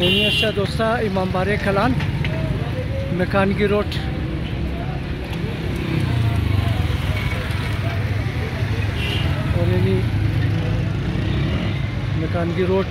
Eniyasa dosta İmambare Kalan Mekangi Road Oreni Mekangi Road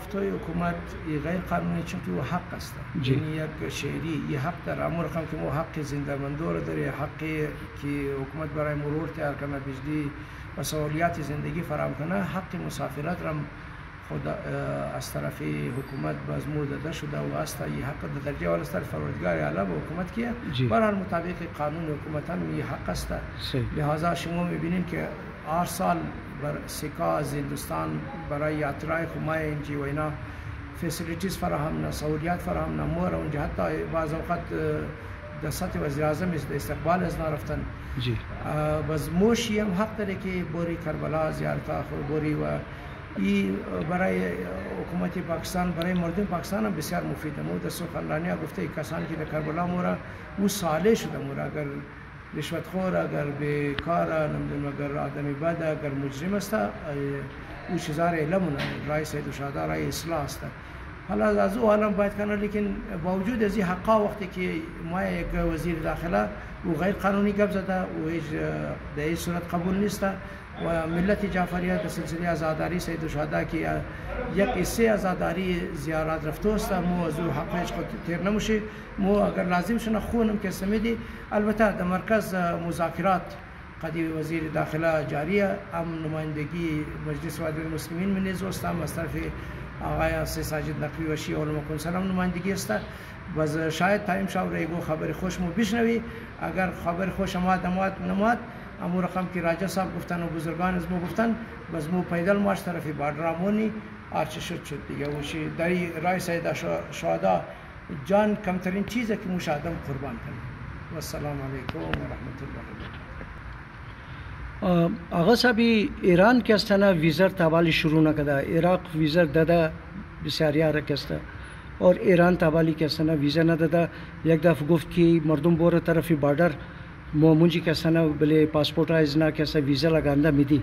گفتای حکومت غیر قانونی چون که حق است یعنی یک شهری یه حق داره امور رقم که مو حق زنده مندور داره حقی که حکومت برای مرور تیار کنه بجلی و سهولیات زندگی فراهم کنه حق مسافرت را خود از طرف حکومت باز داده شده و است این حق در درجه اول است فرودگار اعلی به حکومت که برای مطابق قانون حکومت هم این حق است لہذا شما میبینید که 8 سال بر سکا از هندوستان برای یاترای خمای اینجی و اینا فسیلیتیز فراهم نه سهولیات فراهم نه مور اونجا حتی بعض اوقات دستات وزیر اعظم استقبال از نرفتن باز موشی هم حق داره که بوری کربلا زیارت آخر بوری و این برای حکومت پاکستان برای مردم پاکستان هم بسیار مفیده مو در سخنرانی گفته کسانی که در کربلا مورا او صالح شده مورا اگر رشوت خور اگر بیکار نمیدونم اگر آدمی بد اگر مجرم است او چیزا را علمونه رای سید الشهدا رای اصلاح است حالا از او عالم باید کنه لیکن باوجود از این حقا وقتی که ما یک وزیر داخله او غیر قانونی گپ زده او هیچ در این صورت قبول نیست و ملت جعفریه به سلسله آزاداری سید الشهدا که یک حصه آزاداری زیارت رفته است مو از او حقش خود تیر نمیشه مو اگر لازم شونه خونم که سمیدی البته در مرکز مذاکرات قدی وزیر داخله جاریه ام نمایندگی مجلس وادی المسلمین من نیز است هم از طرف آقای ساجد نقوی و شیعه علما کنسلام نمایندگی است باز شاید تایم شاور ایگو خبر خوش مو بشنوی اگر خبر خوش نماد امور رقم که راجا صاحب گفتن و بزرگان از ما گفتن باز مو پیدل ماش طرف بادرامونی آرچه شد دیگه وشی داری رای سید شهدا جان کمترین چیزه که موش آدم قربان کنه و السلام علیکم و رحمت الله وبرکاته آقا صاحب ایران که استنا ویزر تابالی شروع نکرده عراق ویزر داده بسیاریا رکسته اور ایران تابالی که استنا ویزر نداده یک دفعه گفت که مردم بوره طرفی بارڈر مومنجی که استنا بله پاسپورت از نه که استنا ویزا لگانده میدی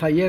FIA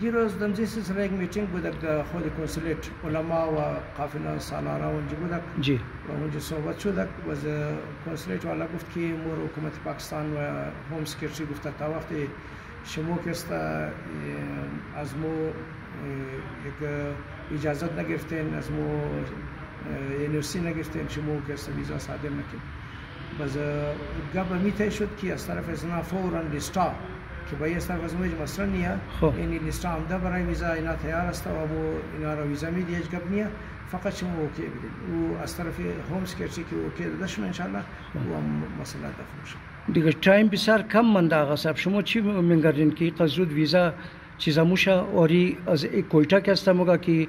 دیروز دمزی سلسله یک میتینگ بود در خود کنسولیت علما و قافله سالارا اونجا بود جی و اونجا صحبت شد و کنسولیت والا گفت که مور حکومت پاکستان و هوم سکرتری گفت تا وقتی شما که است از مو یک اجازت نگرفتین از مو NOC نگرفتین شما که است ویزا صادر نکن باز قبل میته شد که از طرف از نه فورا لیستا که باید از طرف از موج مصر نیه یعنی لیستا آمده برای ویزا اینا تیار است و مو اینا را ویزا میدی هیچ گپ نیه فقط شما اوکی بدید و از طرف هوم سکرتری که اوکی داده شما انشالله و مسئله دفع میشه دیگه تایم بسیار کم مانده آقا صاحب شما چی میگردین که قصد ویزا چیزا موشه اوری از کویتا که است موگا که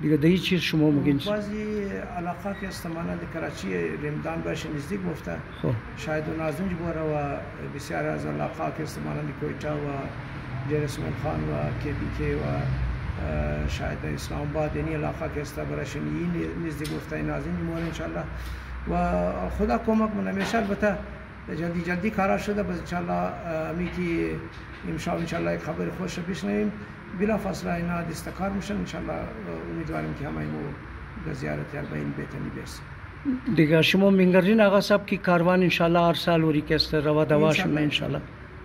دیگه دهی چیز شما میگین بعضی علاقه که است مانند کراچی رمضان باش نزدیک گفته شاید اون از اونجا بره و بسیار از علاقه که است مانند کویتا و دیر سلیمان خان و KBK و شاید اسلام آباد این علاقه که است برایش نزدیک گفته این از اینجا مور انشالله و خدا کمک من همیشه البته جلدی کارا شده بس انشالله میکی انشالله یک خبر خوش بشنویم بلا فاصله اینا دستکار میشن انشالله امیدواریم که همه در زیارت اربعین بیتنی برسیم دیگه. شما میگردین آقا صاحب کی کاروان انشالله هر سال وری که است روا دواشون انشالله.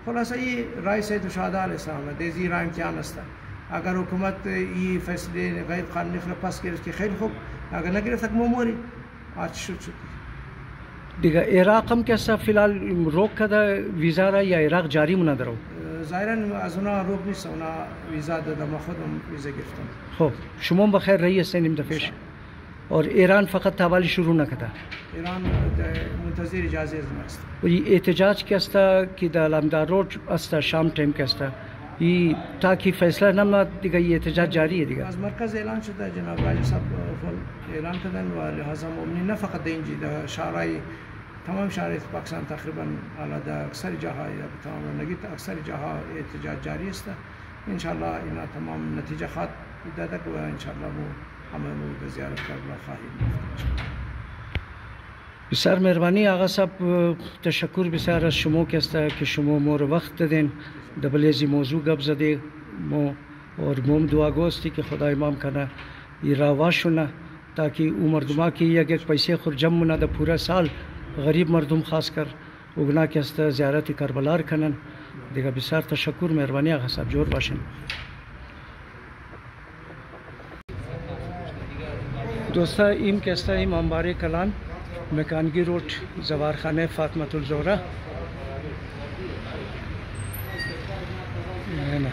خلاصه این رای سید شهدا علیه السلام دیزی رای امتحان است. اگر حکومت این فیصله غیر قانونی را پس گرفت که خیلی خوب، اگر نگرفت که موری آتش شد دیگه. عراق هم که است فیلال روک کده ویزا را یا عراق جاری مونه درو؟ ظاهرا از اونا روک نیست، اونا ویزا دادم و خودم ویزا گرفتم. خب شما بخیر رهی هستین این دفعه اور ایران فقط توالی شروع نکرده. ایران منتظر اجازه است. و این احتجاج که است که در لمدار رود است شام تایم که است این تا کی فیصله نمیاد دیگه این احتجاج جاریه دیگه. از مرکز اعلان شده جناب راجع صاحب اعلان کردن و لحاظا مؤمنین نه فقط در اینجا در شهرهای تمام شهرهای پاکستان تقریبا علی در اکثر جاهای تمام نگید اکثر جاها احتجاج جاری است. ان شاء الله اینا تمام نتیجه خواهد داده و ان شاء الله همه به زیارت کربلا خواهیم رفت. بسیار مهربانی آقا صاحب، تشکر بسیار از شما که است که شما ما رو وقت دادین دبلیزی موضوع گپ زده ما اور موم دعا گوستی که خدای امام کنه این راواشونه تاکه او مردما که یک پیسه خور جمع مونه در پورا سال غریب مردم خاص کر اوگنا که است زیارت کربلا کنن دیگه. بسیار تشکر مهربانی آقا صاحب، جور باشین. دوستا این که است امام باره کلان مکانگی روড زوارخانه فاطمه الزهرا نه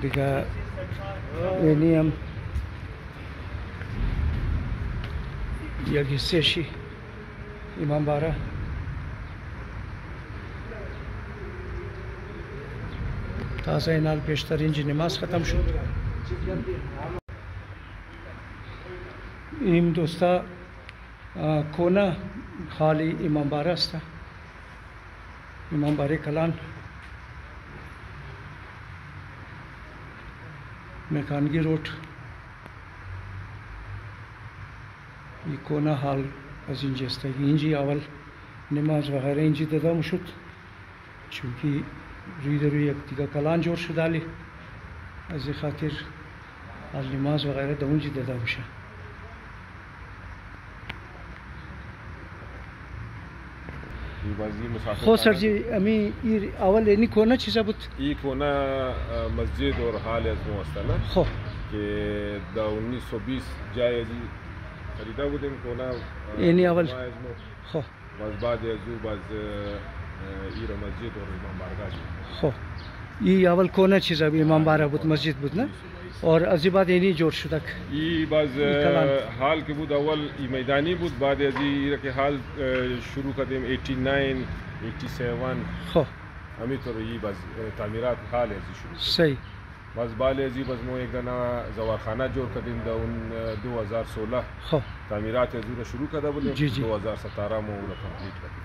دیگه. اینی هم یک حصه شی امام باره تازه اینال پیشتر اینجا نماز ختم شد. این دوستا کونا خالی امام باره است، امام باره کلان مکانگی روড. این کونا حال از اینجا است. اینجا اول نماز وغیره اینجا داده شد چونکه روی در روی یک دیگه کلان جور شده علی از این خاطر از نماز وغیره در اونجا داده میشه. خو سر جی امی اول اینی کونه چیزا بود؟ این کونه مسجد اور حال از مو است نه؟ خو که در 1920 جای ازی خریده بودیم کونه اینی اول خو باز بعد از او باز ایرا مسجد اور امام بارگاه خو این اول کونه چیزا امام باره بود، مسجد بود نه؟ اور از این بعد اینی جور شده ای باز حال که بود اول ای میدانی بود، بعد از این که حال شروع کردیم 89 87 خو همینطور ای باز تعمیرات حال از شروع صحیح. باز بالا از باز ما یک دانه زوارخانه جور کردیم در اون 2016 خو تعمیرات از رو شروع کرده بودیم. 2017 ما اون کامپلیت کردیم.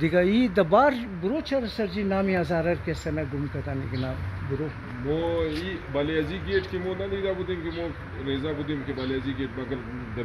دیگه ای دبار برو چرا سرجی نامی هزاره که سنه گم کردن دیگه برو مو ای بالیازی گیٹ کی مو نه لیدا بودیم که مو ریزا بودیم که بالیازی گیٹ مگر د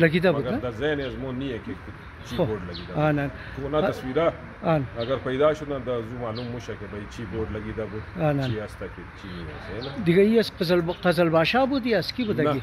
لګیدا بود مگر د ذهن از مو نه کې چی بورډ لګیدا آن کونا تصویره اگر پیدا شونه د زو معلوم مشه که به چی بورډ لګیدا بود چی است که چی نه دیگه ای از قزل باشا بود یا اسکی بودگی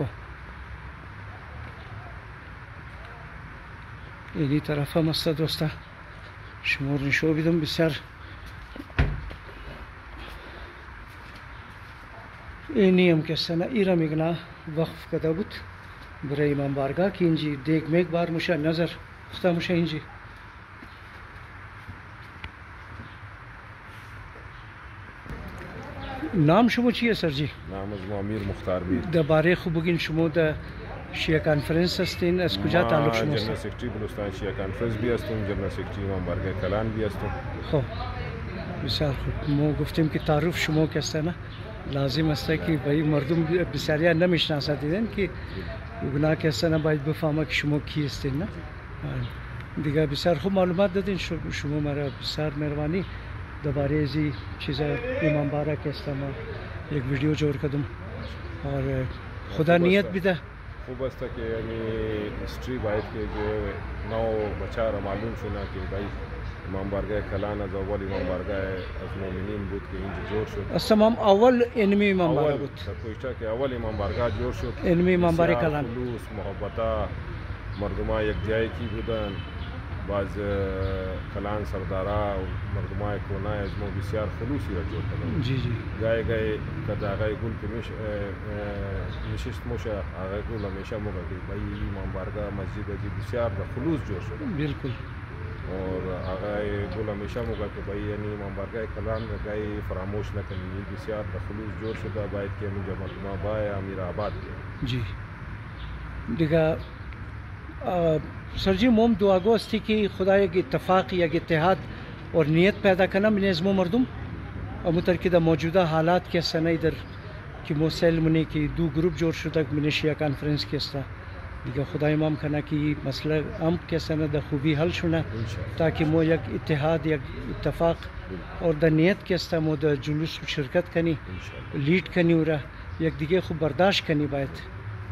خب اینی طرف هم است دوستا، شمار نشو بیدم بسیار اینی هم که سنه ایرا میگنا وقف کده بود برای امام بارگاه که اینجی دیگ میگ بار موشه نظر استا موشه اینجی. نام شما چیه سر جی؟ نام از امیر مختار میر. درباره خوب بگین شما در شیعه کانفرنس هستین، از کجا تعلق شما است؟ جنرال سکرتری بلوچستان شیعه کانفرنس بھی هستم، جنرال سکرتری امام بارگاه کلان بھی هستم. خب بسیار خوب. ما گفتیم که تعارف شما که است نه لازم است که بایی مردم بسیاری نمیشناسه دیدن که گناه که است نه باید بفهمه که شما کی هستین نه. دیگه بسیار خوب معلومات دادین شما مرا، بسیار مهربانی. درباره ازی چیزا امام بارگاه که است ما یک ویدیو جور کردم اور خدا نیت بیده. خوب است که یعنی هیستری باید که جو نو بچه را معلوم شونه که بایی امام بارگاه کلان از اول امام بارگاه از مومنین بود که اینجا جور شد. از تمام اول انمی امام بارگاه بود. کوشتا که اول امام بارگاه جور شد. انمی امام بارگاه کلان. خلوص محبتا مردمای یک جای کی بودن. باز کلان سردارا و مردمای کونای از ما بسیار خلوصی را جور کردن. جی جی. گای که آقای گل که نشست موشه آقای گل همیشه موقع که بایی امام بارگاه مسجد از بسیار خلوص جور شد. بالکل. اور آقای گل همیشه موقع که بایی یعنی امام بارگاه کلان گای فراموش نکنی بسیار خلوص جور شده باید که اینجا مردمان بای امیر آباد جی. دیگه سر جی موم دعاگو استی که خدا یک اتفاق یک اتحاد اور نیت پیدا کنه من از مردم امتر که در موجوده حالات که سنه در که موسیل منی که دو گروپ جور شده من شیعه کانفرنس که است دیگه خدا امام کنه که مسئله ام که سنه در خوبی حل شونه تاکه مو یک اتحاد یک اتفاق اور در نیت که است مو در جلوس شرکت کنی لیڈ کنی و یک دیگه خوب برداشت کنی باید.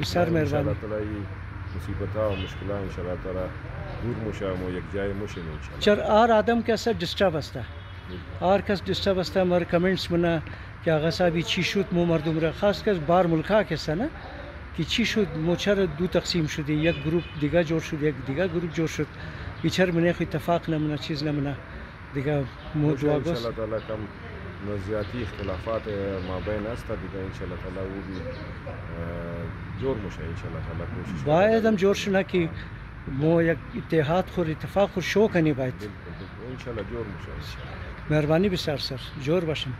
بسیار مهربانی. مصیبت‌ها و مشکلات ان شاء الله تعالی دور موشه و یک جای موشه ان شاء الله. چر آر آدم که اصلا دیسترب است. آر کس دیسترب است مر کامنتس منا که آقا صاحبی چی شد مو مردم را خاص کس بار ملکا که سنه که چی شد مو چر دو تقسیم شده یک گروپ دیگه جور شد یک دیگه گروپ جور شد بیچار منه اتفاق نمونه چیز نمونه دیگه مو دعا ان شاء الله تعالی کم نزیاتی اختلافات ما بین است دیگه ان شاء الله تعالی و بھی جور موشه ان شاء الله تعالی کوشش باید هم جور شونه که مو یک اتحاد خور اتفاق خور شو کنی باید ان شاء الله جور موشه. مهربانی بسیار سر جور باشیم.